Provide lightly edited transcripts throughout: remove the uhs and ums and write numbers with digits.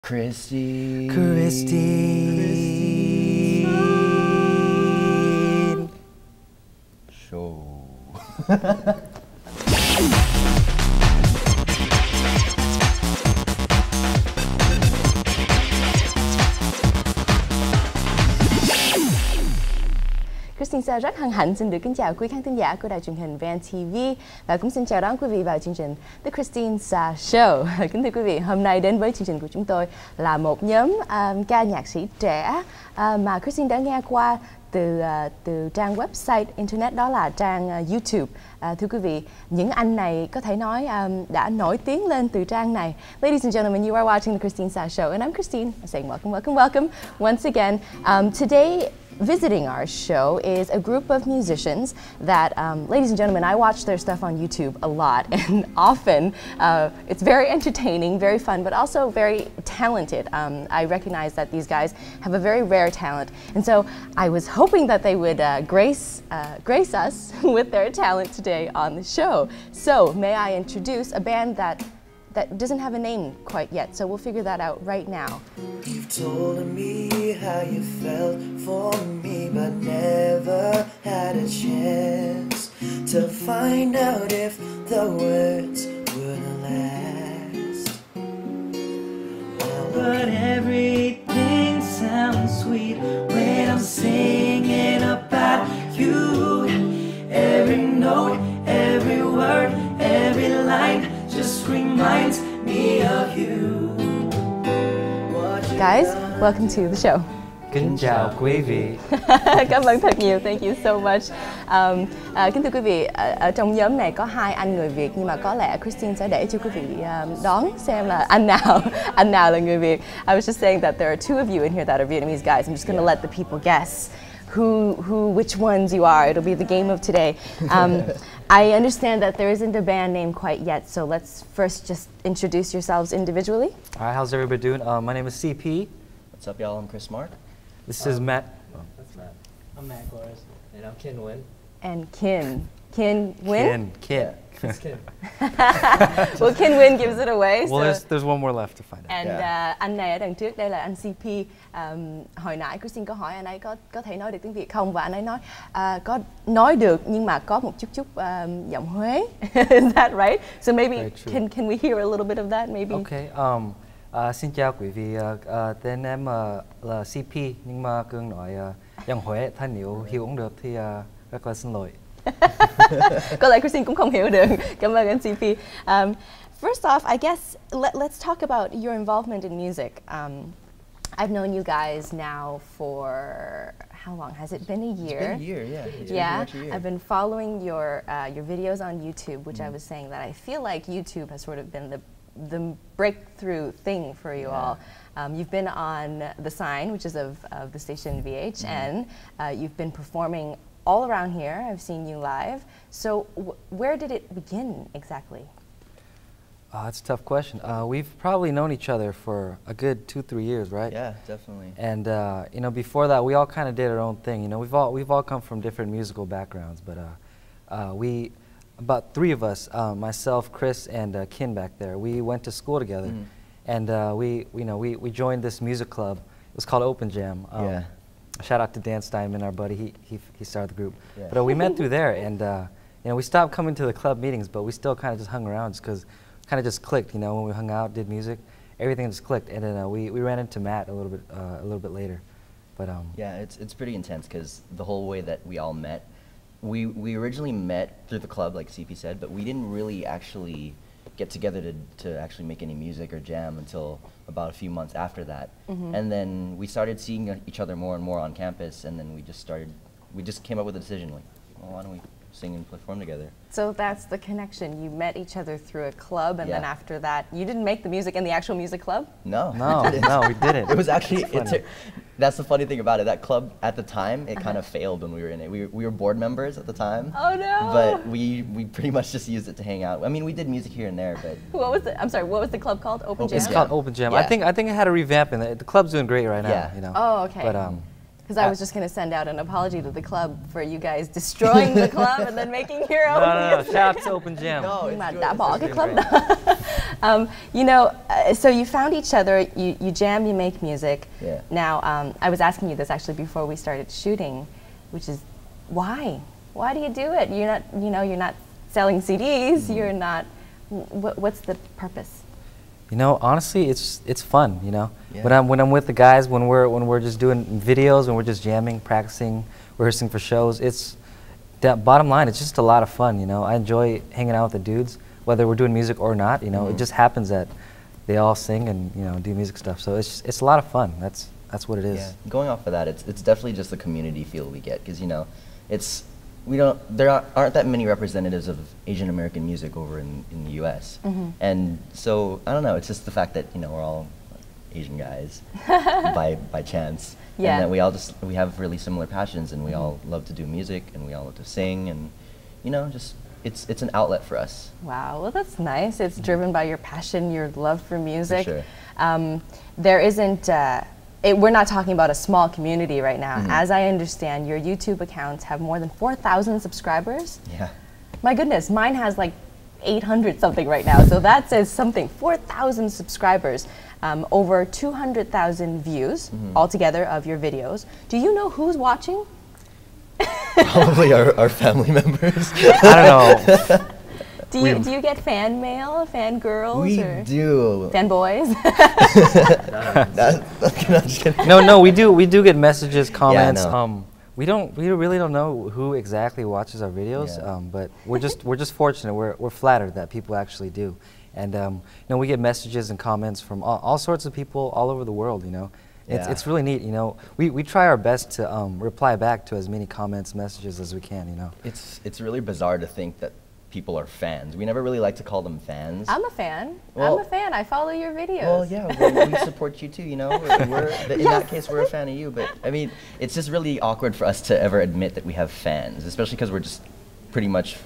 Kristine. Kristine. Show. Kristine sẽ rất hân hạnh xin được kính chào quý khán thính giả của đài truyền hình Van TV và cũng xin chào đón quý vị vào chương trình The Kristine Show. Kính thưa quý vị, hôm nay đến với chương trình của chúng tôi là một nhóm ca nhạc sĩ trẻ mà Kristine đã nghe qua từ trang website internet, đó là trang YouTube. Thưa quý vị, những anh này có thể nói đã nổi tiếng lên từ trang này. Ladies and gentlemen, you are watching the Kristine Show, and I'm Kristine. I'm saying welcome, welcome, welcome once again. Today, visiting our show is a group of musicians that, ladies and gentlemen, I watch their stuff on YouTube a lot, and often it's very entertaining, very fun, but also very talented. I recognize that these guys have a very rare talent, and so I was hoping that they would grace us with their talent today on the show. So may I introduce a band that doesn't have a name quite yet, so we'll figure that out right now. You've told me how you felt for me, but never had a chance to find out if the words would last. But everything sounds sweet when I'm singing about you. Every note, every word, every line just reminds me of you. Guys, welcome to the show. Kính chào quý vị. Cảm ơn thật nhiều, thank you so much. Kính thưa quý vị, ở trong nhóm này có hai anh người Việt, nhưng mà có lẽ Kristine sẽ để cho quý vị đoán xem là anh nào là người Việt. I was just saying that there are two of you in here that are Vietnamese guys. I'm just going to let the people guess which ones you are. It'll be the game of today. I understand that there isn't a band name quite yet, so let's first just introduce yourselves individually. All right, how's everybody doing? My name is CP. What's up, y'all? I'm Chris Mark. This is Matt. That's Matt. I'm Matt Clores. And I'm Nguyen. And Kin. Nguyen? Kin. It's Kin. Well, Nguyen gives it away. Well, So. there's one more left to find out. And anh này ở đằng trước đây là anh CP. Hồi nãy Kristine có hỏi anh ấy có thể nói được tiếng Việt không, và anh ấy nói có nói được nhưng mà có một chút giọng Huế. Is that right? So maybe can we hear a little bit of that maybe? Okay. Xin chào quý vị. Tên em là CP, nhưng mà Cương nói giọng Huế,ถ้าnếu hiểu không được thì rất là xin lỗi. Có lẽ Kristine cũng không hiểu được. Cảm ơn anh CP. First off, I guess let's talk about your involvement in music. I've known you guys now for how long? Has it been a year? It's been a year, yeah. It's Yeah, pretty much a year. I've been following your videos on YouTube, which I was saying that I feel like YouTube has sort of been the breakthrough thing for you all. You've been on The Sign, which is of the station VHN. You've been performing all around here. I've seen you live. So where did it begin exactly? That's a tough question. We've probably known each other for a good 2-3 years, right? Yeah, definitely. And you know, before that, we all kind of did our own thing. You know, we've all come from different musical backgrounds, but about three of us, myself, Kris, and Kin back there, we went to school together, and we joined this music club. It was called Open Jam. Yeah. Shout out to Dan Steinman, our buddy. He started the group. Yeah. But we met through there, and you know, we stopped coming to the club meetings, but we still kind of just hung around just because kind of just clicked. You know, when we hung out, did music, everything just clicked. And then we ran into Matt a little bit later. But yeah, it's pretty intense because the whole way that we all met, we originally met through the club, like CP said, but we didn't really actually get together to actually make any music or jam until about a few months after that. And then we started seeing each other more and more on campus, and then we just came up with a decision, like, well, why don't we sing and perform together? So that's the connection. You met each other through a club, and then Yeah. after that, you didn't make the music in the actual music club? No, no, we didn't. It was actually, that's the funny thing about it. That club at the time, it kind of failed when we were in it. We were board members at the time. Oh no! But we pretty much just used it to hang out. I mean, we did music here and there, but What was I'm sorry. What was the club called? Open Jam. it's called Open Jam. Yeah. I think it had a revamp, and the club's doing great right now. Yeah. You know. Oh, okay. But Because I was just going to send out an apology to the club for you guys destroying the club and then making your own No. music. Shout out to Open Jam. Nhưng mà đã bỏ cái club đó. You know, so you found each other, you jam, you make music. Yeah. Now, I was asking you this actually before we started shooting, which is why? Why do you do it? You're not, you know, you're not selling CDs. You're not. What's the purpose? You know, honestly, it's fun. You know, Yeah. when I'm with the guys, when we're just doing videos, when we're just jamming, practicing, rehearsing for shows, it's that bottom line. It's just a lot of fun. You know, I enjoy hanging out with the dudes, whether we're doing music or not. You know, it just happens that they all sing and do music stuff. So it's a lot of fun. That's what it is. Yeah. Going off of that, it's definitely just the community feel we get because there aren't that many representatives of Asian American music over in the U.S. And so I don't know. It's just the fact that we're all Asian guys by chance, Yeah. and that we have really similar passions, and we all love to do music, and we all love to sing, and just it's an outlet for us. Wow, well that's nice. It's driven by your passion, your love for music. For sure. There isn't. We're not talking about a small community right now. As I understand, your YouTube accounts have more than 4,000 subscribers. Yeah. My goodness, mine has like 800 something right now. So that says something. 4,000 subscribers, over 200,000 views altogether of your videos. Do you know who's watching? Probably our family members. I don't know. Do you get fan mail, fan girls, We or do. fan boys? No, we do get messages, comments. no. We really don't know who exactly watches our videos, Yeah. but we're just fortunate. We're flattered that people actually do, and we get messages and comments from all sorts of people all over the world. It's really neat. We try our best to reply back to as many comments, messages as we can. It's really bizarre to think that people are fans. We never really like to call them fans. I'm a fan. Well- I'm a fan. I follow your videos. Well, yeah, we support you too. In that case, we're a fan of you. But I mean, it's just really awkward for us to ever admit that we have fans, especially because we're just pretty much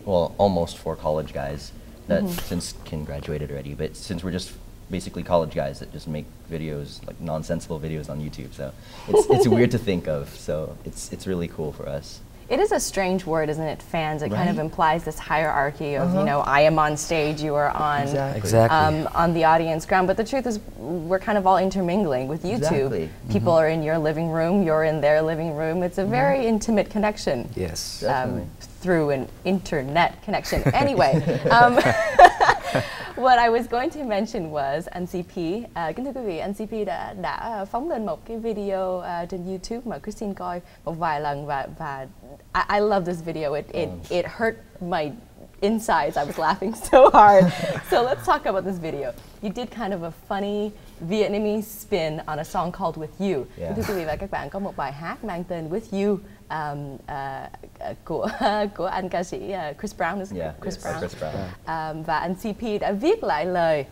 almost four college guys that since Kin graduated already. But since we're just basically college guys that just make videos, like nonsensical videos on YouTube, so it's weird to think of. So it's really cool for us. It is a strange word, isn't it? Fans. It kind of Right? implies this hierarchy of, I am on stage, you are on Exactly. on the audience ground. But the truth is, we're kind of all intermingling with YouTube. Exactly. People are in your living room, you're in their living room. It's a very intimate connection. Yes. Definitely. Through an internet connection. Anyway, what I was going to mention was NCP. Kính thưa quý vị, NCP đã phóng lên một cái video trên YouTube mà Kristine coi một vài lần và I love this video. It hurt my insides. I was laughing so hard. So let's talk about this video. You did kind of a funny Vietnamese spin on a song called With You. Yeah. Thưa quý vị và các bạn, có một bài hát mang tên With You của anh ca sĩ Chris Brown, Yeah, Chris yes, Brown. Chris Brown. Và anh CP đã viết lại lời,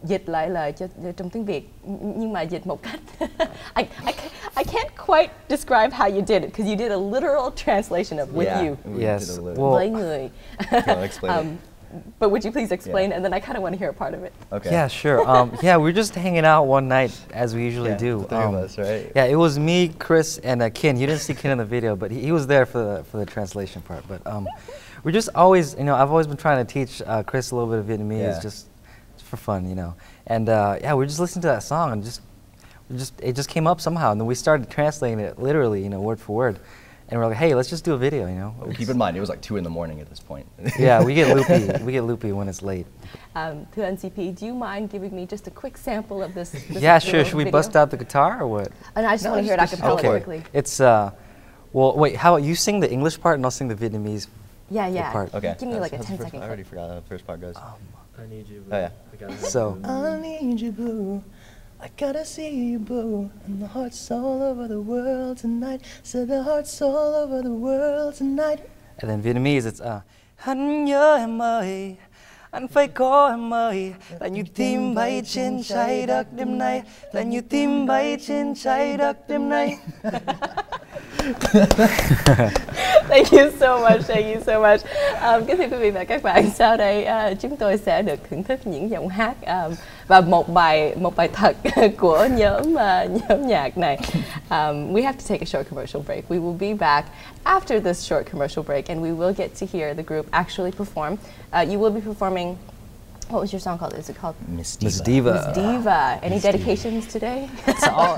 dịch lại lời trong tiếng Việt, nhưng mà dịch một cách I can't quite describe how you did it because you did a literal translation of With You. we Yes. did a little. Well, Với người. I'll explain it. But would you please explain? Yeah. And then I kind of want to hear a part of it. Okay. Yeah, sure. Yeah, we were just hanging out one night as we usually Yeah, do. the three of us, right? Yeah, it was me, Kris, and Kin. You didn't see Kin in the video, but he was there for the translation part. But we're just always, I've always been trying to teach Kris a little bit of Vietnamese, Yeah. just for fun, And yeah, we were just listening to that song, and it just came up somehow, and then we started translating it literally, word for word. And we're like, hey, let's just do a video, Well, keep in mind, it was like 2 in the morning at this point. Yeah, we get loopy. We get loopy when it's late. To NCP, do you mind giving me just a quick sample of this Yeah, sure. little Should we video? bust out the guitar or what? And I just want to hear it a cappella quickly. It's well, wait. How about you sing the English part and I'll sing the Vietnamese Yeah. part. Okay. Give me like a How's the 10 first- second I already clip. forgot how the first part goes. I need you. Oh, yeah. I gotta have So- you. I need you, boo. I gotta see you, boo. And the heart's all over the world tonight. Said the heart's all over the world tonight. And then Vietnamese, it's anh nhớ em ơi, anh phải có em ơi, là như tim bay trên trái đất đêm nay, là như tim bay trên trái đất đêm nay. Thank you so much, thank you so much. Kính thưa quý vị và các bạn, sau đây chúng tôi sẽ được thưởng thức những giọng hát và một bài thật của nhóm nhạc này. We have to take a short commercial break. We will be back after this short commercial break, and we will get to hear the group actually perform. You will be performing. What was your song called? Is it called Miss Diva. Miss Diva. Miss Diva? Any dedications today? It's all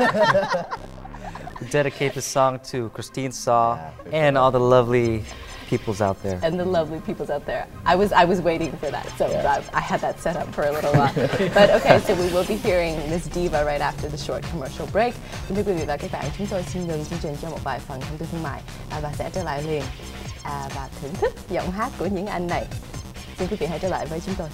we dedicate this song to Kristine Saw and all the lovely peoples out there. And the lovely peoples out there. I was waiting for that, so I had that set up for a little while. But okay, so we will be hearing Miss Diva right after the short commercial break. Kính thưa quý vị và các bạn, chúng tôi xin ngừng chương trình cho một vài phần thông tin thương mại và sẽ trở lại liền và thưởng thức giọng hát của những anh này. Xin quý vị hãy trở lại với chúng tôi.